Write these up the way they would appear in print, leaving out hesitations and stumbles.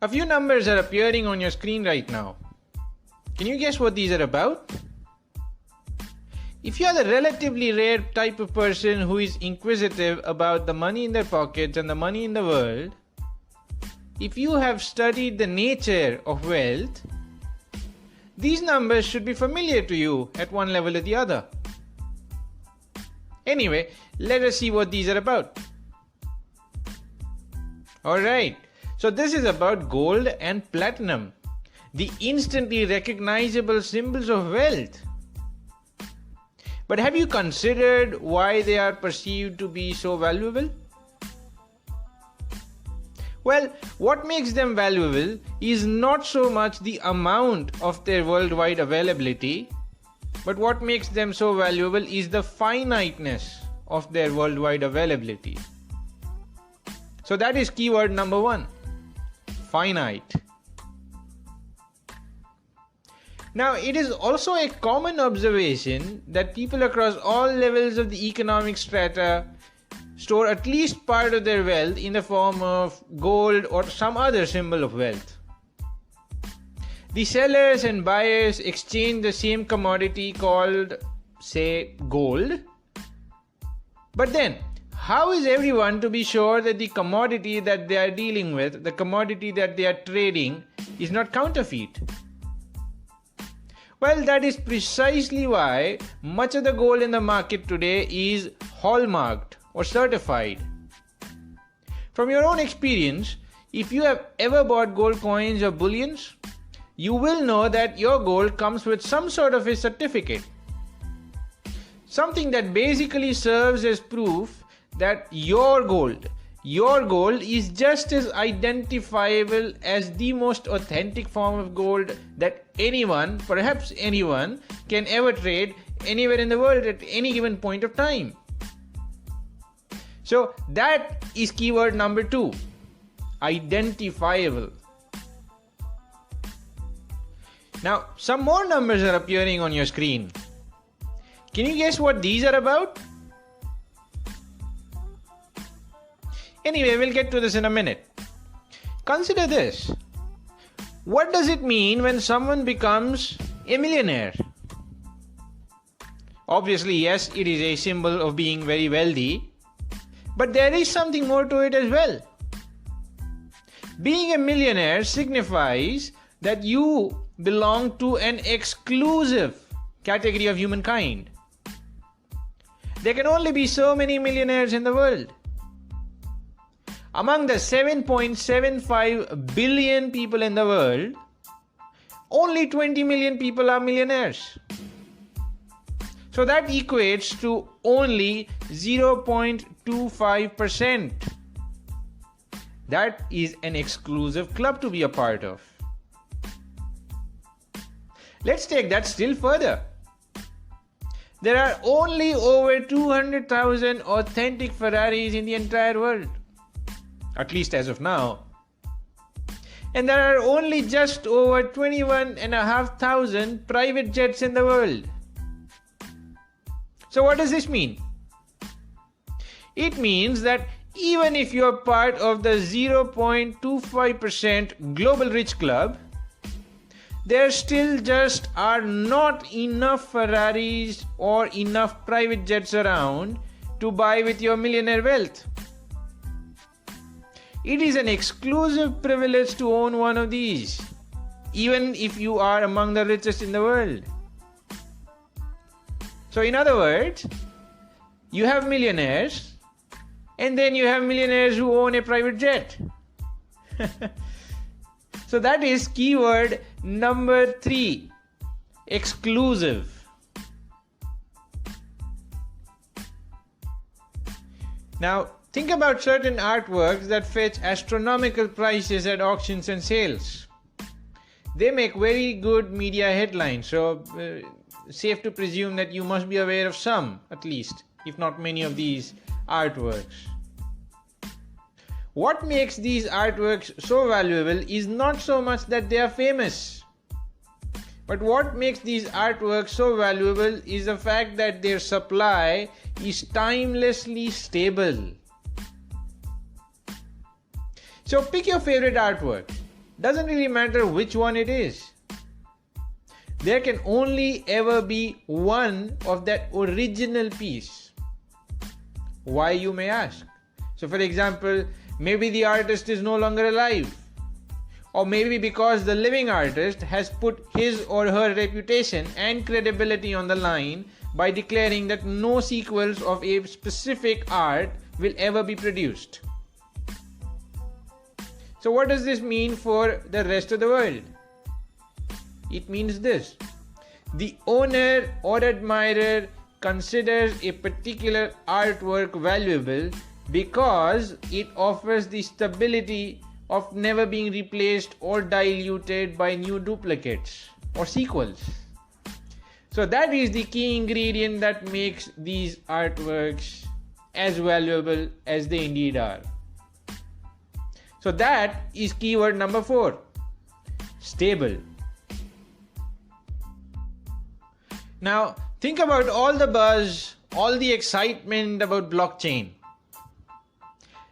A few numbers are appearing on your screen right now. Can you guess what these are about? If you are the relatively rare type of person who is inquisitive about the money in their pockets and the money in the world, if you have studied the nature of wealth, these numbers should be familiar to you at one level or the other. Anyway, let us see what these are about. Alright, so this is about gold and platinum, the instantly recognizable symbols of wealth. But have you considered why they are perceived to be so valuable? Well, what makes them valuable is not so much the amount of their worldwide availability, but what makes them so valuable is the finiteness of their worldwide availability. So that is keyword number 1, finite. Now, it is also a common observation that people across all levels of the economic strata store at least part of their wealth in the form of gold or some other symbol of wealth. The sellers and buyers exchange the same commodity called, say, gold. But then, how is everyone to be sure that the commodity that they are dealing with, the commodity that they are trading, is not counterfeit? Well, that is precisely why much of the gold in the market today is hallmarked or certified. From your own experience, if you have ever bought gold coins or bullions, you will know that your gold comes with some sort of a certificate. Something that basically serves as proof that your gold is just as identifiable as the most authentic form of gold that anyone, perhaps anyone, can ever trade anywhere in the world at any given point of time. So that is keyword number 2, identifiable. Now, some more numbers are appearing on your screen. Can you guess what these are about? Anyway, we'll get to this in a minute. Consider this. What does it mean when someone becomes a millionaire? Obviously, yes, it is a symbol of being very wealthy, but there is something more to it as well. Being a millionaire signifies that you belong to an exclusive category of humankind. There can only be so many millionaires in the world. Among the 7.75 billion people in the world, only 20 million people are millionaires. So that equates to only 0.25%. That is an exclusive club to be a part of. Let's take that still further. There are only over 200,000 authentic Ferraris in the entire world. At least as of now. And there are only just over 21,500 private jets in the world. So what does this mean? It means that even if you are part of the 0.25% global rich club, there still just are not enough Ferraris or enough private jets around to buy with your millionaire wealth. It is an exclusive privilege to own one of these, even if you are among the richest in the world. So in other words, you have millionaires, and then you have millionaires who own a private jet. So that is keyword number 3, exclusive. Now, think about certain artworks that fetch astronomical prices at auctions and sales. They make very good media headlines, so safe to presume that you must be aware of some, at least, if not many of these artworks. What makes these artworks so valuable is not so much that they are famous, but what makes these artworks so valuable is the fact that their supply is timelessly stable. So pick your favorite artwork. Doesn't really matter which one it is. There can only ever be one of that original piece. Why, you may ask? So for example, maybe the artist is no longer alive. Or maybe because the living artist has put his or her reputation and credibility on the line by declaring that no sequels of a specific art will ever be produced. So what does this mean for the rest of the world? It means this: the owner or admirer considers a particular artwork valuable because it offers the stability of never being replaced or diluted by new duplicates or sequels. So that is the key ingredient that makes these artworks as valuable as they indeed are. So that is keyword number 4, stable. Now think about all the buzz, all the excitement about blockchain.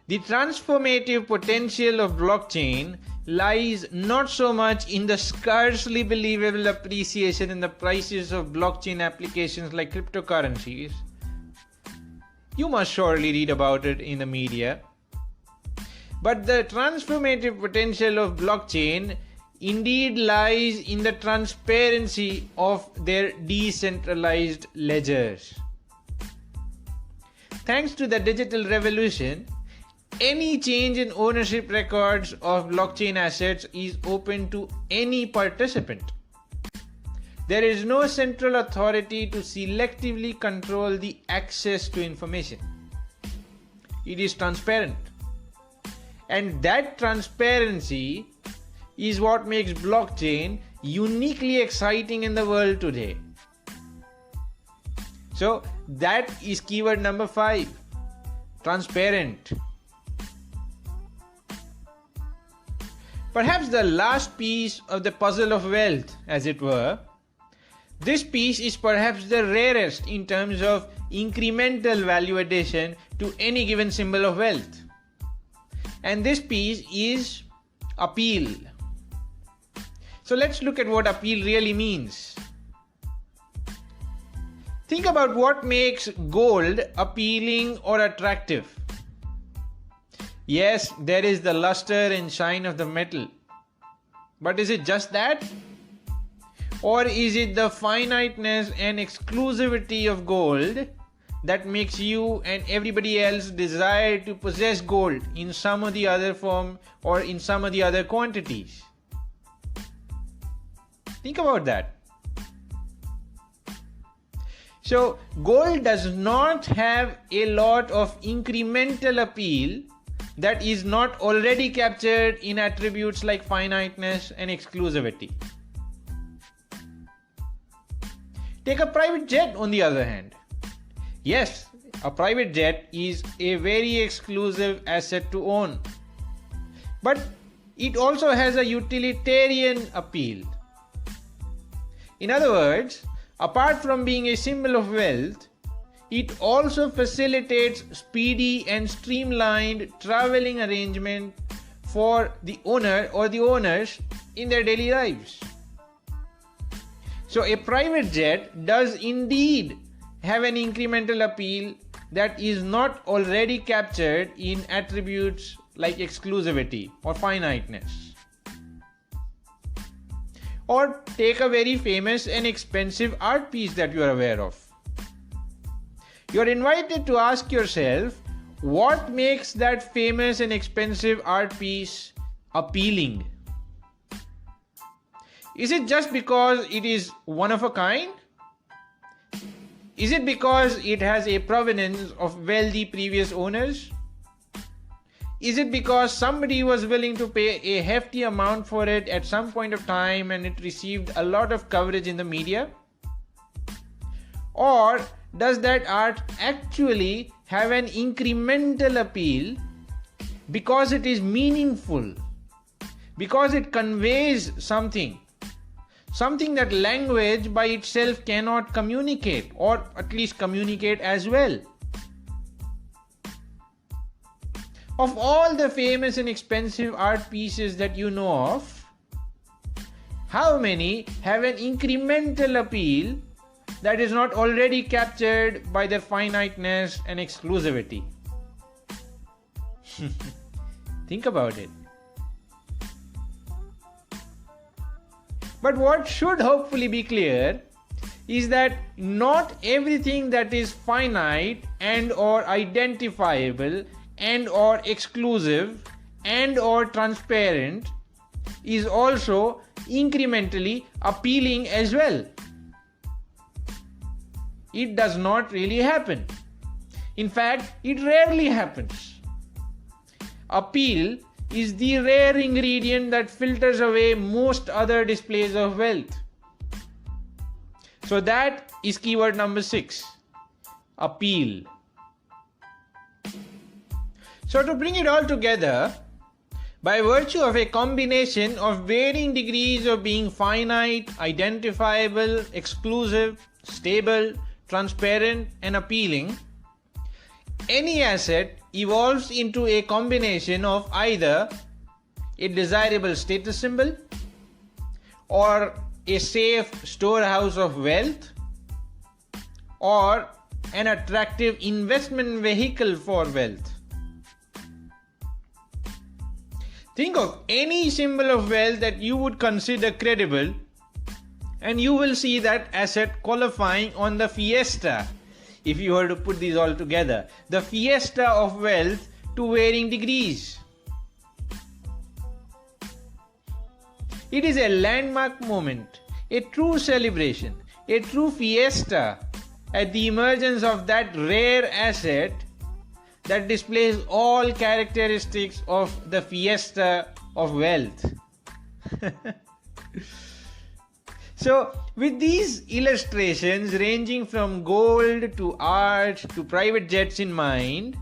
The transformative potential of blockchain lies not so much in the scarcely believable appreciation in the prices of blockchain applications like cryptocurrencies. You must surely read about it in the media. But the transformative potential of blockchain indeed lies in the transparency of their decentralized ledgers. Thanks to the digital revolution, any change in ownership records of blockchain assets is open to any participant. There is no central authority to selectively control the access to information. It is transparent. And that transparency is what makes blockchain uniquely exciting in the world today. So that is keyword number 5, transparent. Perhaps the last piece of the puzzle of wealth, as it were. This piece is perhaps the rarest in terms of incremental value addition to any given symbol of wealth. And this piece is appeal. So let's look at what appeal really means. Think about what makes gold appealing or attractive. Yes, there is the luster and shine of the metal. But is it just that? Or is it the finiteness and exclusivity of gold that makes you and everybody else desire to possess gold in some or the other form or in some of the other quantities? Think about that. So, gold does not have a lot of incremental appeal that is not already captured in attributes like finiteness and exclusivity. Take a private jet on the other hand. Yes, a private jet is a very exclusive asset to own. But it also has a utilitarian appeal. In other words, apart from being a symbol of wealth, it also facilitates speedy and streamlined traveling arrangement for the owner or the owners in their daily lives. So a private jet does indeed have an incremental appeal that is not already captured in attributes like exclusivity or finiteness. Or take a very famous and expensive art piece that you are aware of. You are invited to ask yourself, what makes that famous and expensive art piece appealing? Is it just because it is one of a kind? Is it because it has a provenance of wealthy previous owners? Is it because somebody was willing to pay a hefty amount for it at some point of time and it received a lot of coverage in the media? Or does that art actually have an incremental appeal because it is meaningful, because it conveys something that language by itself cannot communicate, or at least communicate as well? Of all the famous and expensive art pieces that you know of, How many have an incremental appeal that is not already captured by their finiteness and exclusivity? Think about it. But what should hopefully be clear is that not everything that is finite and or identifiable and or exclusive and or transparent is also incrementally appealing as well. It does not really happen. In fact, it rarely happens. Appeal is the rare ingredient that filters away most other displays of wealth. So that is keyword number 6, appeal. So to bring it all together, by virtue of a combination of varying degrees of being finite, identifiable, exclusive, stable, transparent and appealing, any asset evolves into a combination of either a desirable status symbol or a safe storehouse of wealth or an attractive investment vehicle for wealth. Think of any symbol of wealth that you would consider credible and you will see that asset qualifying on the F.I.E.S.T.A. if you were to put these all together. The F.I.E.S.T.A. of wealth to varying degrees. It is a landmark moment, a true celebration, a true F.I.E.S.T.A. at the emergence of that rare asset that displays all characteristics of the F.I.E.S.T.A. of wealth. So, with these illustrations ranging from gold to art to private jets in mind,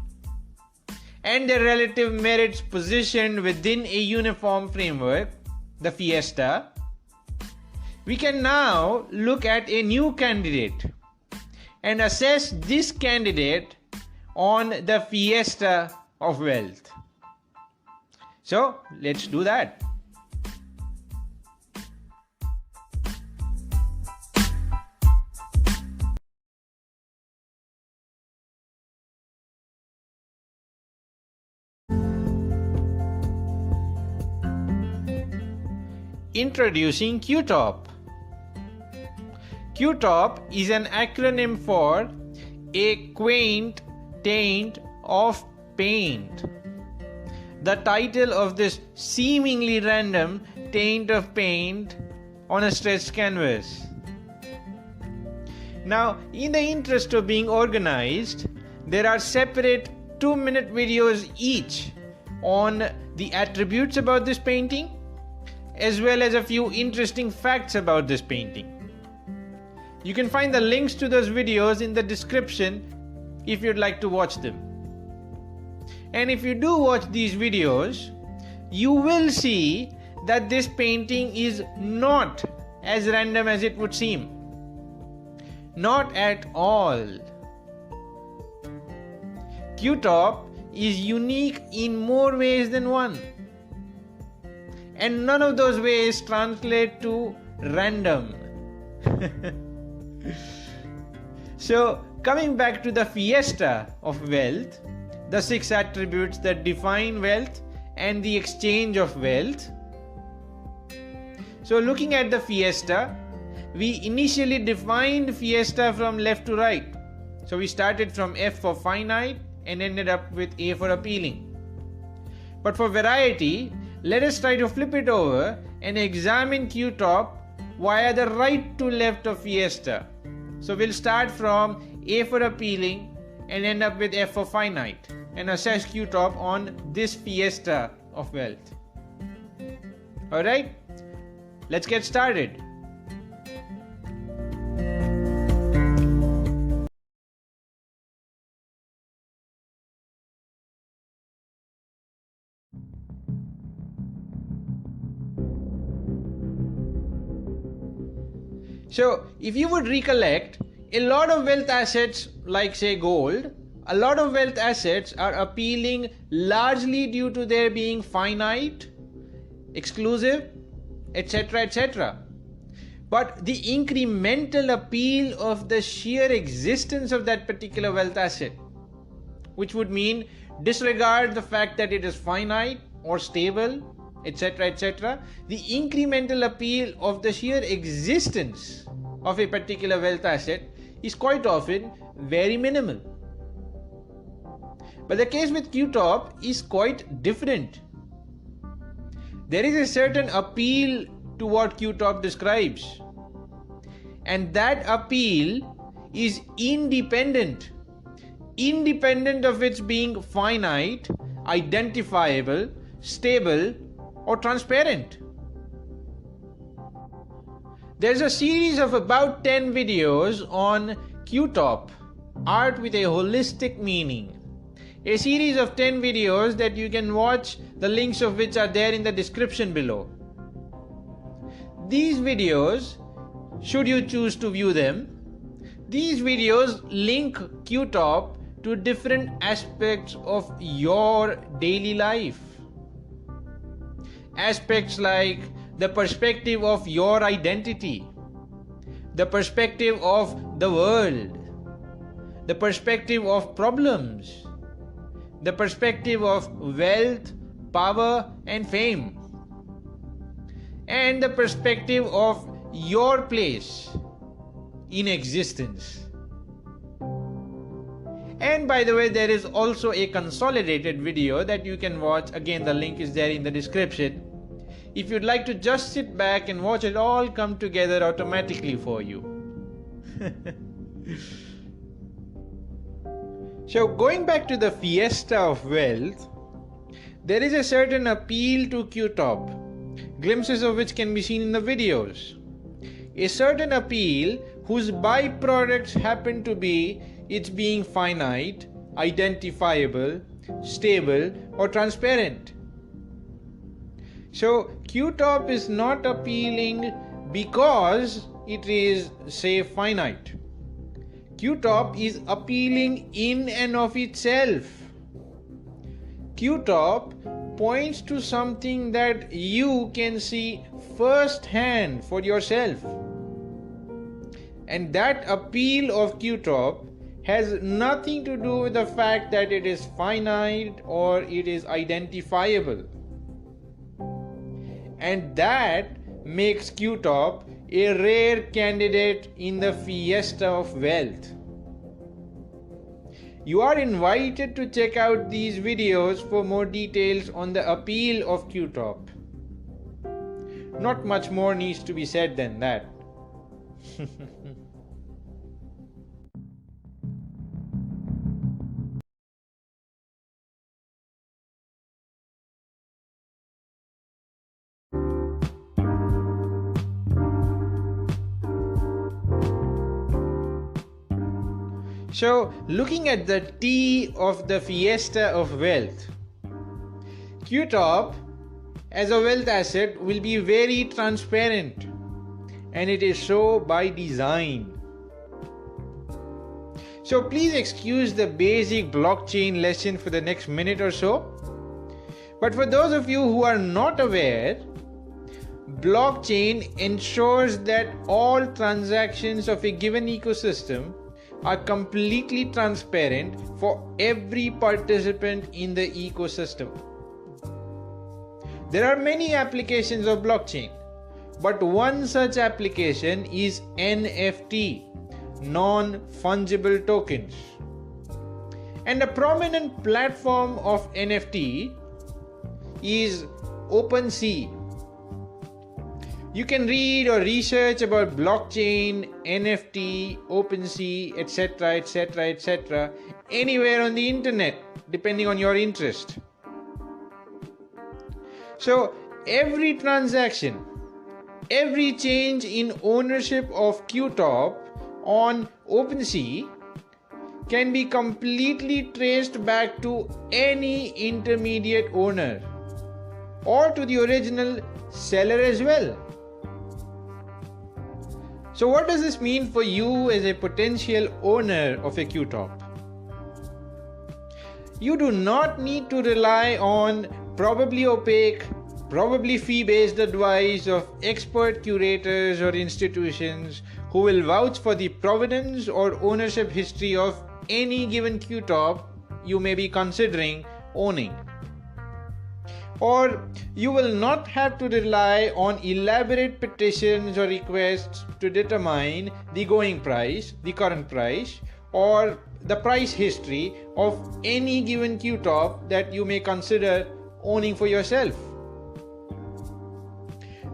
and their relative merits positioned within a uniform framework, the F.I.E.S.T.A., we can now look at a new candidate and assess this candidate on the F.I.E.S.T.A. of wealth. So, let's do that. Introducing QTOP. QTOP is an acronym for a quaint taint of paint. The title of this seemingly random taint of paint on a stretched canvas. Now, in the interest of being organized, there are separate 2-minute videos each on the attributes about this painting, as well as a few interesting facts about this painting. You can find the links to those videos in the description if you'd like to watch them. And if you do watch these videos, you will see that this painting is not as random as it would seem. Not at all. QTOP is unique in more ways than one. And none of those ways translate to random. So, coming back to the F.I.E.S.T.A. of wealth, the 6 attributes that define wealth and the exchange of wealth. So, looking at the F.I.E.S.T.A., we initially defined F.I.E.S.T.A. from left to right. So, we started from F for finite and ended up with A for appealing. But for variety, let us try to flip it over and examine QTOP via the right to left of F.I.E.S.T.A. So we'll start from A for appealing and end up with F for finite and assess QTOP on this F.I.E.S.T.A. of wealth. Alright, let's get started. So, if you would recollect, a lot of wealth assets like say gold, a lot of wealth assets are appealing largely due to their being finite, exclusive, etc., etc. But the incremental appeal of the sheer existence of that particular wealth asset, which would mean disregard the fact that it is finite or stable, etc., etc. The incremental appeal of the sheer existence of a particular wealth asset is quite often very minimal. But the case with QTOP is quite different. There is a certain appeal to what QTOP describes, and that appeal is independent of its being finite, identifiable, stable, or transparent. There's a series of about 10 videos on QTOP, art with a holistic meaning. A series of 10 videos that you can watch, the links of which are there in the description below. These videos, should you choose to view them, these videos link QTOP to different aspects of your daily life. Aspects like the perspective of your identity, the perspective of the world, the perspective of problems, the perspective of wealth, power, and fame, and the perspective of your place in existence. And by the way, there is also a consolidated video that you can watch. Again, the link is there in the description, if you'd like to just sit back and watch it all come together automatically for you. So going back to the fiesta of wealth, there is a certain appeal to QTOP, glimpses of which can be seen in the videos. A certain appeal whose byproducts happen to be its being finite, identifiable, stable, or transparent. So QTOP is not appealing because it is, say, finite. QTOP is appealing in and of itself. QTOP points to something that you can see firsthand for yourself. And that appeal of QTOP has nothing to do with the fact that it is finite or it is identifiable. And that makes QTOP a rare candidate in the fiesta of wealth. You are invited to check out these videos for more details on the appeal of QTOP. Not much more needs to be said than that. So, looking at the T of the fiesta of wealth, QTOP as a wealth asset will be very transparent, and it is so by design. So please excuse the basic blockchain lesson for the next minute or so. But for those of you who are not aware, blockchain ensures that all transactions of a given ecosystem are completely transparent for every participant in the ecosystem. There are many applications of blockchain, but one such application is NFT, non-fungible tokens. And a prominent platform of NFT is Opensea. You can read or research about blockchain, NFT, Opensea, etc., etc., etc. anywhere on the internet, depending on your interest. So every transaction, every change in ownership of QTOP on Opensea can be completely traced back to any intermediate owner or to the original seller as well. So what does this mean for you as a potential owner of a QTOP? You do not need to rely on probably opaque, probably fee-based advice of expert curators or institutions who will vouch for the provenance or ownership history of any given QTOP you may be considering owning. Or you will not have to rely on elaborate petitions or requests to determine the going price, the current price, or the price history of any given QTOP that you may consider owning for yourself.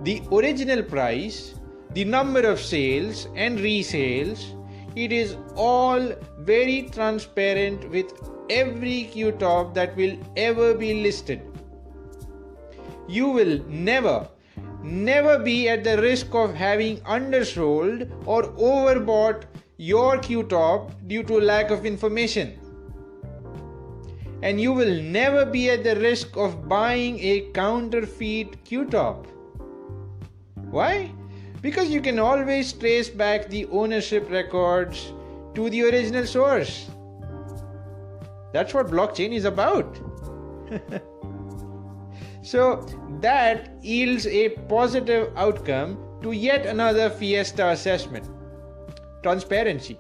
The original price, the number of sales and resales, it is all very transparent with every QTOP that will ever be listed. You will never be at the risk of having undersold or overbought your QTOP due to lack of information. And you will never be at the risk of buying a counterfeit QTOP. Why? Because you can always trace back the ownership records to the original source. That's what blockchain is about. So that yields a positive outcome to yet another F.I.E.S.T.A assessment: transparency.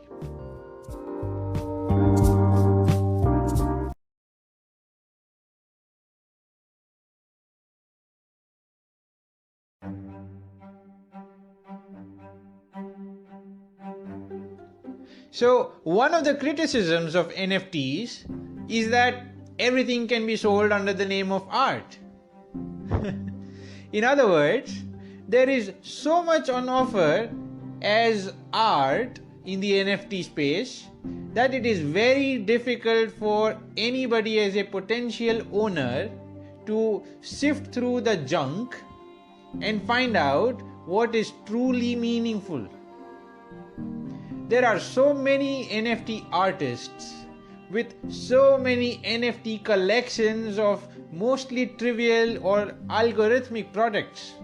So one of the criticisms of NFTs is that everything can be sold under the name of art. In other words, there is so much on offer as art in the NFT space that it is very difficult for anybody as a potential owner to sift through the junk and find out what is truly meaningful. There are so many NFT artists with so many NFT collections of mostly trivial or algorithmic products.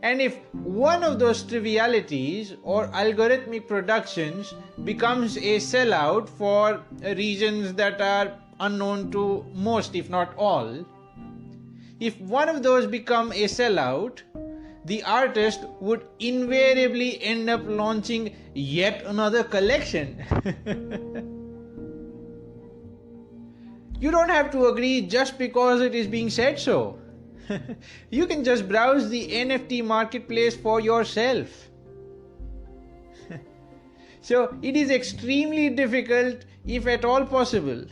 And if one of those trivialities or algorithmic productions becomes a sellout for reasons that are unknown to most, if not all, if one of those become a sellout, the artist would invariably end up launching yet another collection. You don't have to agree just because it is being said so. You can just browse the NFT marketplace for yourself. So it is extremely difficult, if at all possible,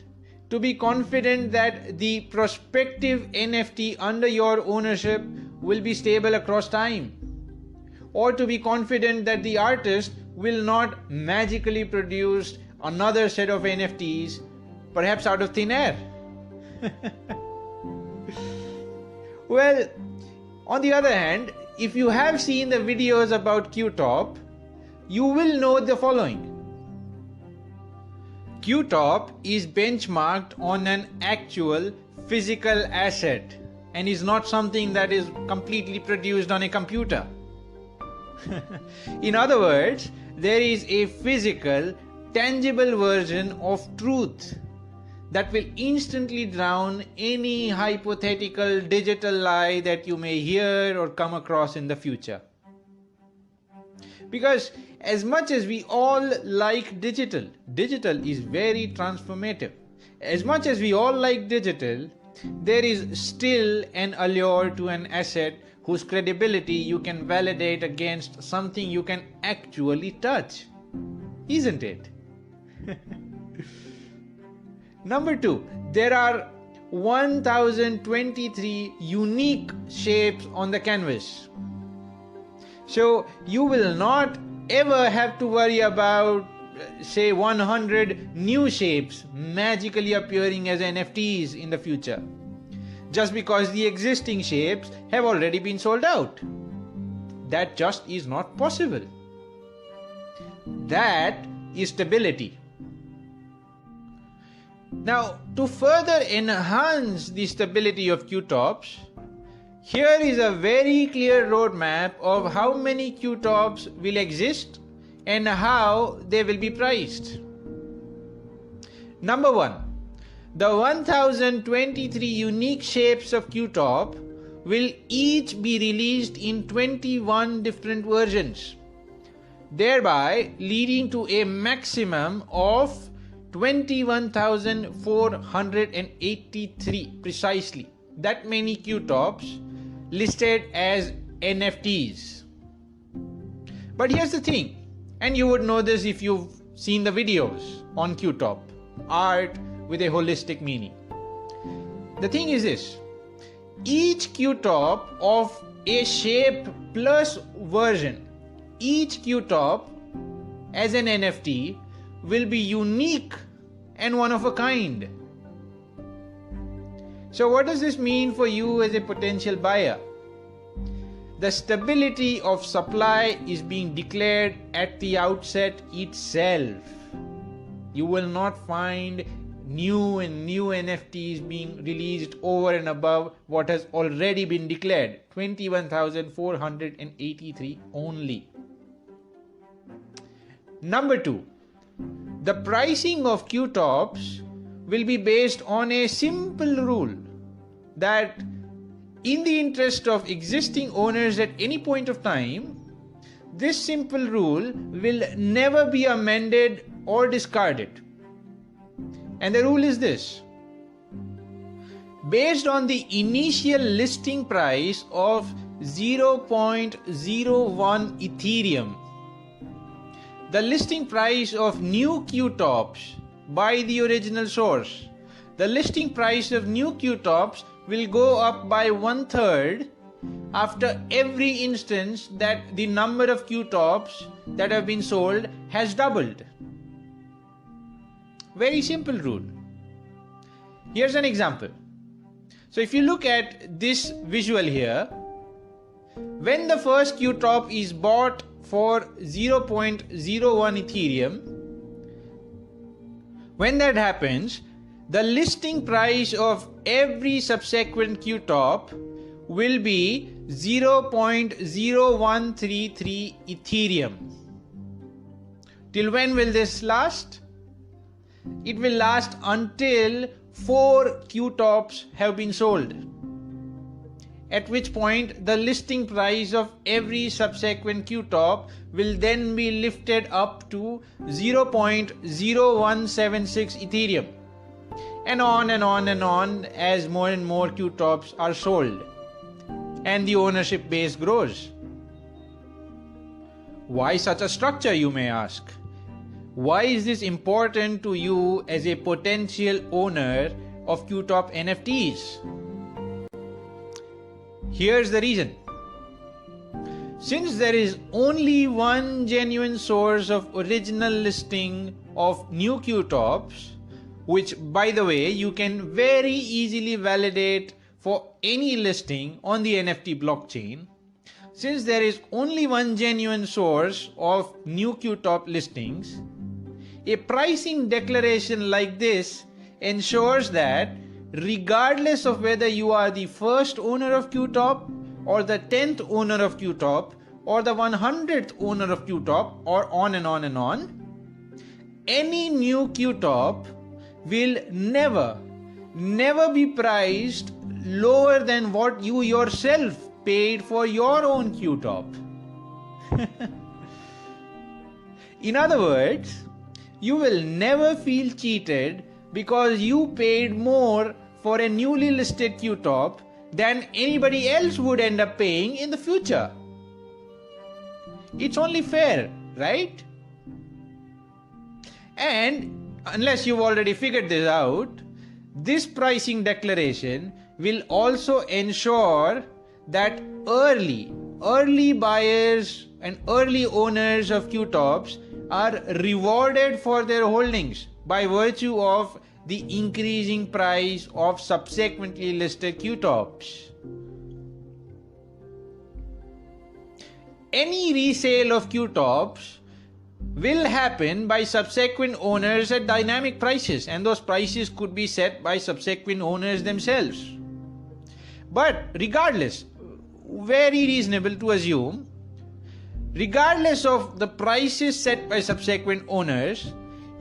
to be confident that the prospective NFT under your ownership will be stable across time, or to be confident that the artist will not magically produce another set of NFTs, perhaps out of thin air. Well, on the other hand, if you have seen the videos about QTOP, you will know the following. QTOP is benchmarked on an actual physical asset and is not something that is completely produced on a computer. In other words, there is a physical, tangible version of truth that will instantly drown any hypothetical digital lie that you may hear or come across in the future. Because as much as we all like digital is very transformative. As much as we all like digital, there is still an allure to an asset whose credibility you can validate against something you can actually touch. Isn't it? Number 2, there are 1023 unique shapes on the canvas. So you will not ever have to worry about, say, 100 new shapes magically appearing as NFTs in the future, just because the existing shapes have already been sold out. That just is not possible. That is stability. Now, to further enhance the stability of QTOPs, here is a very clear roadmap of how many QTOPs will exist and how they will be priced. Number 1, the 1023 unique shapes of QTOP will each be released in 21 different versions, thereby leading to a maximum of 21,483 precisely. That many QTOPs listed as NFTs. But here's the thing, and you would know this if you've seen the videos on QTOP, art with a holistic meaning. The thing is this, each QTOP of a shape plus version, each QTOP as an NFT will be unique and one of a kind. So what does this mean for you as a potential buyer? The stability of supply is being declared at the outset itself. You will not find new NFTs being released over and above what has already been declared. 21,483 only. Number 2, the pricing of QTOPs will be based on a simple rule that in the interest of existing owners at any point of time, this simple rule will never be amended or discarded. And the rule is this: based on the initial listing price of 0.01 Ethereum, the listing price of new QTOPs by the original source, the listing price of new QTOPs will go up by 1/3 after every instance that the number of QTOPs that have been sold has doubled. Very simple rule. Here's an example. So if you look at this visual here, when the first QTOP is bought for 0.01 Ethereum, when that happens, the listing price of every subsequent QTOP will be 0.0133 Ethereum. Till when will this last? It will last until 4 QTOPs have been sold, at which point the listing price of every subsequent QTOP will then be lifted up to 0.0176 Ethereum, and on and on and on as more and more QTOPs are sold and the ownership base grows. Why such a structure, you may ask? Why is this important to you as a potential owner of QTOP NFTs? Here's the reason. Since there is only one genuine source of original listing of new QTOPs, which by the way you can very easily validate for any listing on the NFT blockchain, since there is only one genuine source of new QTOP listings, a pricing declaration like this ensures that regardless of whether you are the first owner of QTOP or the 10th owner of QTOP or the 100th owner of QTOP or on and on and on, any new QTOP will never be priced lower than what you yourself paid for your own QTOP. In other words, you will never feel cheated because you paid more for a newly listed QTOP than anybody else would end up paying in the future. It's only fair, right? And unless you've already figured this out, this pricing declaration will also ensure that early buyers and early owners of QTOPs are rewarded for their holdings by virtue of the increasing price of subsequently listed QTOPs. Any resale of QTOPs will happen by subsequent owners at dynamic prices, and those prices could be set by subsequent owners themselves. But regardless, very reasonable to assume, regardless of the prices set by subsequent owners,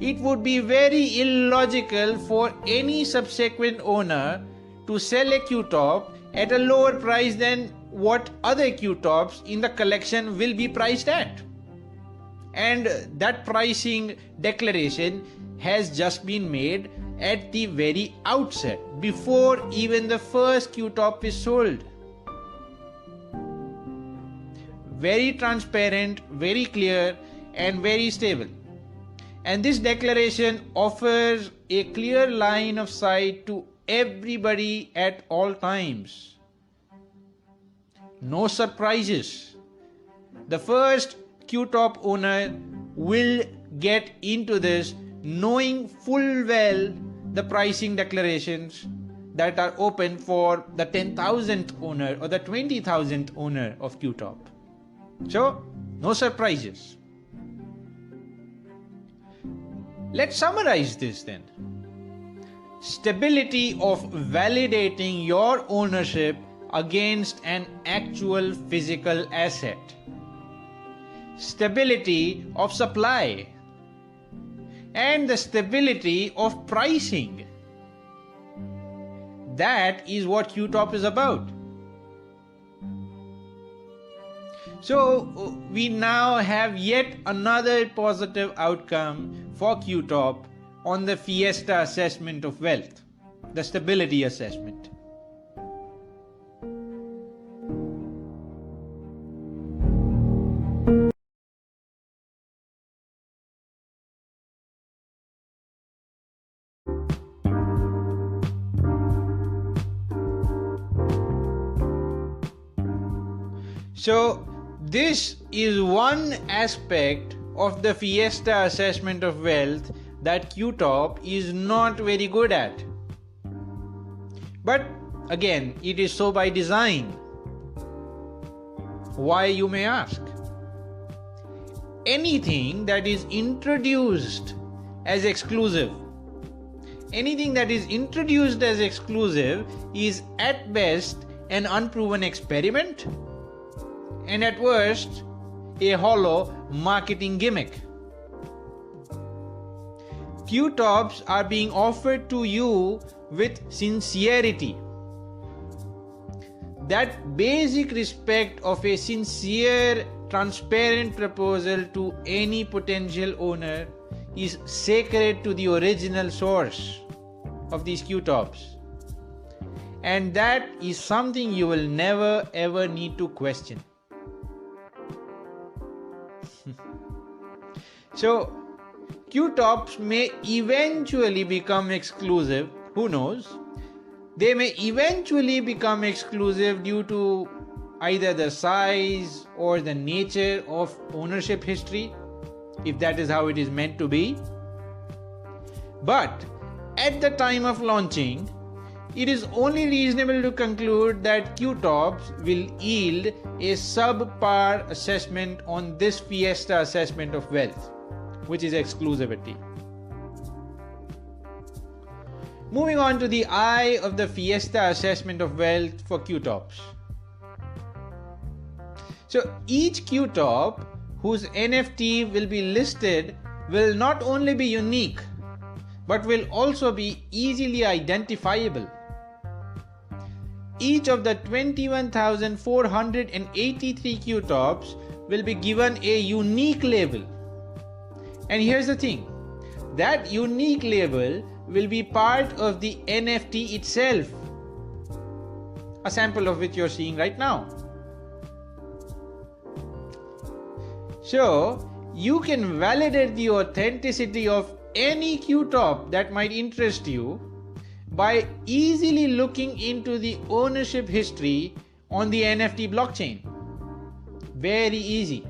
it would be very illogical for any subsequent owner to sell a QTOP at a lower price than what other QTOPs in the collection will be priced at. And that pricing declaration has just been made at the very outset, before even the first QTOP is sold. Very transparent, very clear, and very stable. And this declaration offers a clear line of sight to everybody at all times. No surprises. The first QTOP owner will get into this knowing full well the pricing declarations that are open for the 10,000th owner or the 20,000th owner of QTOP. So, no surprises. Let's summarize this then. Stability of validating your ownership against an actual physical asset. Stability of supply. And the stability of pricing. That is what QTOP is about. So we now have yet another positive outcome for QTOP on the F.I.E.S.T.A assessment of wealth, the stability assessment. So this is one aspect of the F.I.E.S.T.A assessment of wealth that QTOP is not very good at. But again, it is so by design. Why, you may ask? Anything that is introduced as exclusive, is at best an unproven experiment, and at worst a hollow marketing gimmick. QTOPs are being offered to you with sincerity. That basic respect of a sincere, transparent proposal to any potential owner is sacred to the original source of these QTOPs. And that is something you will never ever need to question. So, QTOPs may eventually become exclusive, who knows? They may eventually become exclusive due to either the size or the nature of ownership history, if that is how it is meant to be. But at the time of launching, it is only reasonable to conclude that QTOPs will yield a subpar assessment on this F.I.E.S.T.A assessment of wealth, which is exclusivity. Moving on to the eye of the F.I.E.S.T.A assessment of wealth for QTOPs. So each QTOP whose NFT will be listed will not only be unique, but will also be easily identifiable. Each of the 21,483 QTOPs will be given a unique label. And here's the thing, that unique label will be part of the NFT itself, a sample of which you're seeing right now. So, you can validate the authenticity of any QTOP that might interest you by easily looking into the ownership history on the NFT blockchain. Very easy.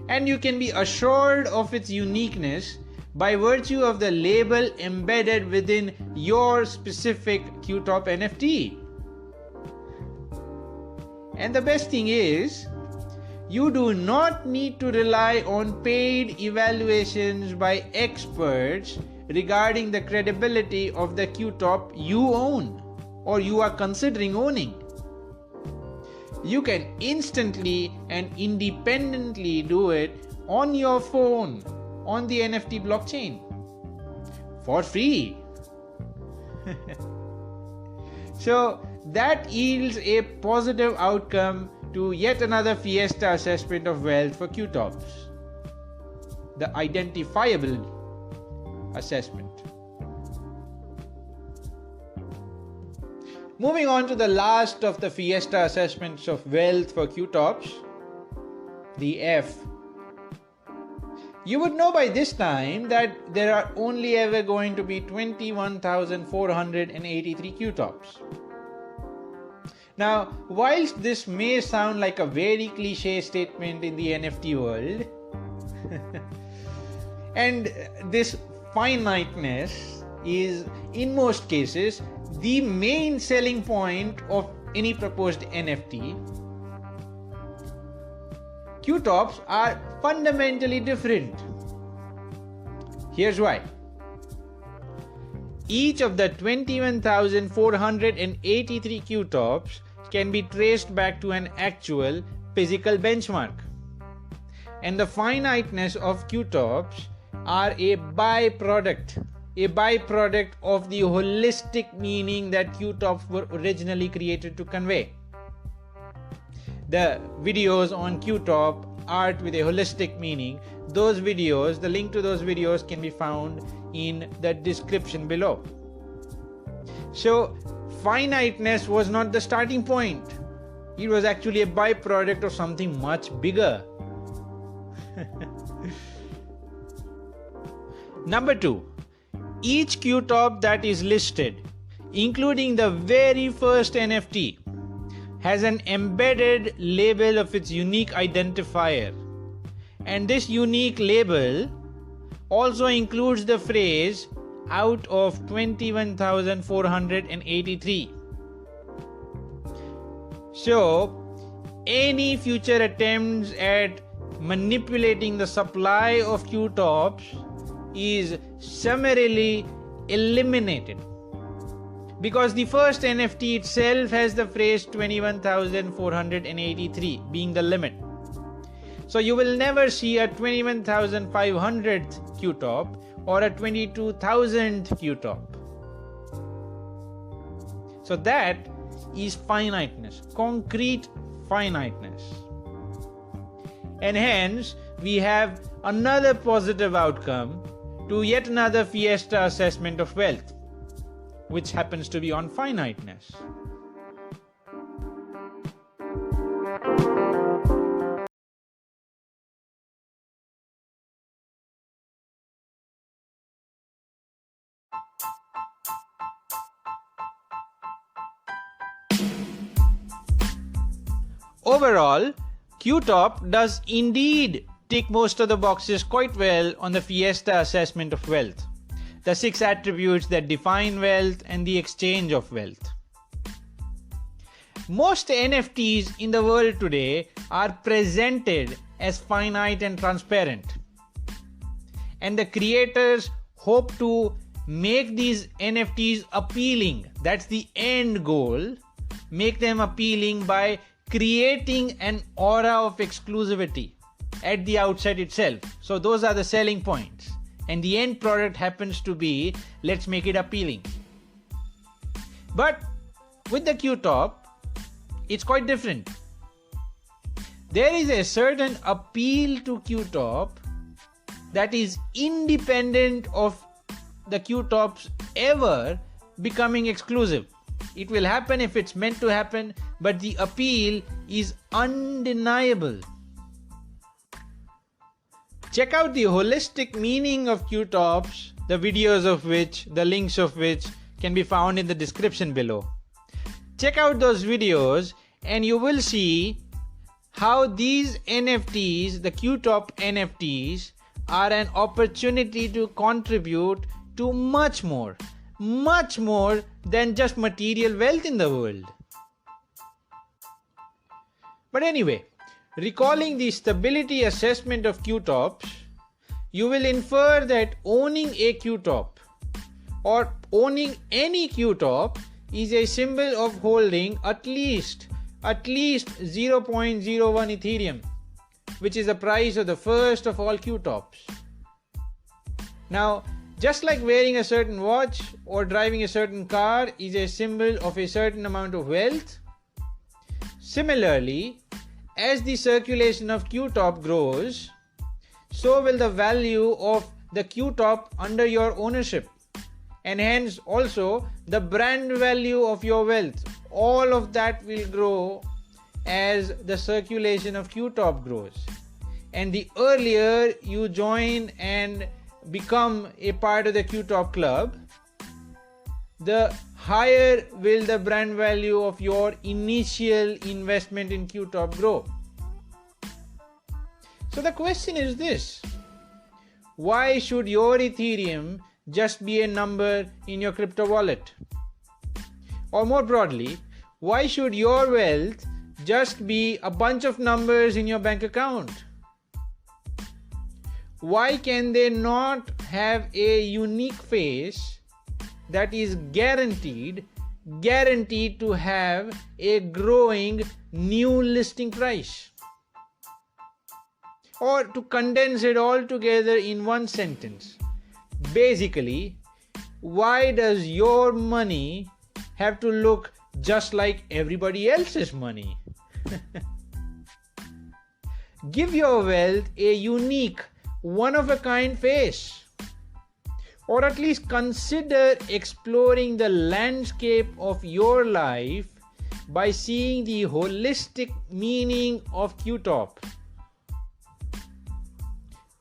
And you can be assured of its uniqueness by virtue of the label embedded within your specific QTOP NFT. And the best thing is, you do not need to rely on paid evaluations by experts regarding the credibility of the QTOP you own or you are considering owning. You can instantly and independently do it on your phone on the NFT blockchain for free. So that yields a positive outcome to yet another F.I.E.S.T.A assessment of wealth for QTOPs, the identifiable assessment. Moving on to the last of the F.I.E.S.T.A assessments of wealth for QTOPs, the F. You would know by this time that there are only ever going to be 21,483 QTOPs. Now, whilst this may sound like a very cliche statement in the NFT world, and this finiteness is, in most cases, the main selling point of any proposed NFT, QTOPs are fundamentally different. Here's why. Each of the 21,483 QTOPs can be traced back to an actual physical benchmark. And the finiteness of QTOPs are a byproduct of the holistic meaning that QTOPs were originally created to convey. The videos on QTOP, art with a holistic meaning, those videos, the link to those videos can be found in the description below. So, finiteness was not the starting point. It was actually a byproduct of something much bigger. Number 2. Each QTOP that is listed, including the very first NFT, has an embedded label of its unique identifier. And this unique label also includes the phrase out of 21,483. So, any future attempts at manipulating the supply of QTOPs is summarily eliminated, because the first NFT itself has the phrase 21,483 being the limit. So you will never see a 21,500th QTOP or a 22,000th QTOP. So that is finiteness, concrete finiteness. And hence we have another positive outcome to yet another F.I.E.S.T.A assessment of wealth, which happens to be on finiteness. Overall, QTOP does indeed tick most of the boxes quite well on the F.I.E.S.T.A assessment of wealth, the 6 attributes that define wealth and the exchange of wealth. Most NFTs in the world today are presented as finite and transparent, and the creators hope to make these NFTs appealing. That's the end goal. Make them appealing by creating an aura of exclusivity at the outset itself. So those are the selling points. And the end product happens to be, let's make it appealing. But with the QTOP, it's quite different. There is a certain appeal to QTOP that is independent of the QTOPs ever becoming exclusive. It will happen if it's meant to happen, but the appeal is undeniable. Check out the holistic meaning of QTOPs, the videos of which, the links of which can be found in the description below. Check out those videos and you will see how these NFTs, the QTOP NFTs, are an opportunity to contribute to much more than just material wealth in the world. But anyway, recalling the stability assessment of QTOPs, you will infer that owning a QTOP or owning any QTOP is a symbol of holding at least 0.01 Ethereum, which is the price of the first of all QTOPs. Now, Just like wearing a certain watch or driving a certain car is a symbol of a certain amount of wealth, similarly, as the circulation of QTOP grows, so will the value of the QTOP under your ownership, and hence also the brand value of your wealth. All of that will grow as the circulation of QTOP grows. And the earlier you join and become a part of the QTOP club, the higher will the brand value of your initial investment in QTOP grow. So the question is this: why should your Ethereum just be a number in your crypto wallet? Or more broadly, why should your wealth just be a bunch of numbers in your bank account? Why can they not have a unique face that is guaranteed to have a growing new listing price? Or to condense it all together in one sentence, basically, why does your money have to look just like everybody else's money? Give your wealth a unique, one-of-a-kind face, or at least consider exploring the landscape of your life by seeing the holistic meaning of QTOP.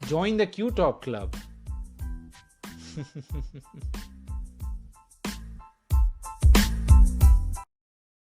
Join the QTOP club.